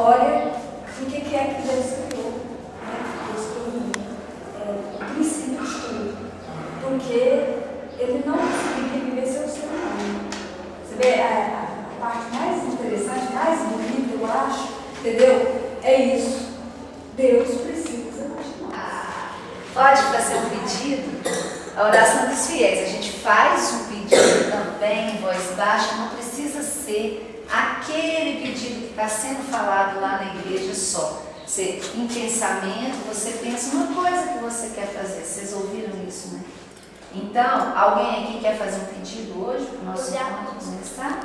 história do que é que Deus criou, né? Deus criou o princípio de tudo, porque Ele não conseguiria viver sem o ser humano. Você vê, a parte mais interessante, mais bonita, eu acho, entendeu? É isso. Deus precisa de nós. Pode fazer um pedido? A oração dos fiéis, a gente faz um pedido também em voz baixa, não precisa ser aquele pedido que está sendo falado lá na igreja só. Você, em pensamento, você pensa uma coisa que você quer fazer. Vocês ouviram isso, né? Então, alguém aqui quer fazer um pedido hoje para o nosso encontro começar?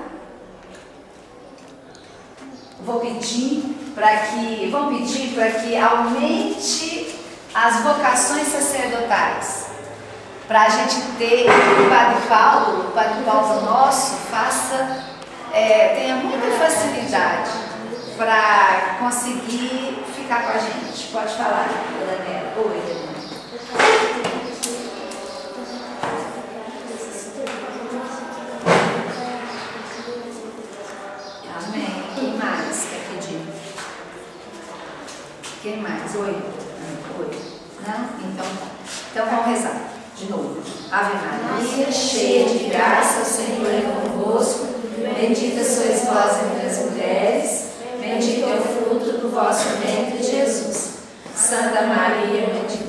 Vamos pedir para que aumente as vocações sacerdotais. Para a gente ter o Padre Paulo nosso, tenha muita facilidade para conseguir ficar com a gente. Pode falar, Daniela. Oi, Daniela. Amém. Quem mais quer pedir? Quem mais? Oi. Oi. Não? Então tá. Então vamos rezar. De novo. Ave Maria, cheia de graça, o Senhor é convosco. Bendita sois vós entre as mulheres. Bendito é o fruto do vosso ventre, Jesus. Santa Maria, Mãe de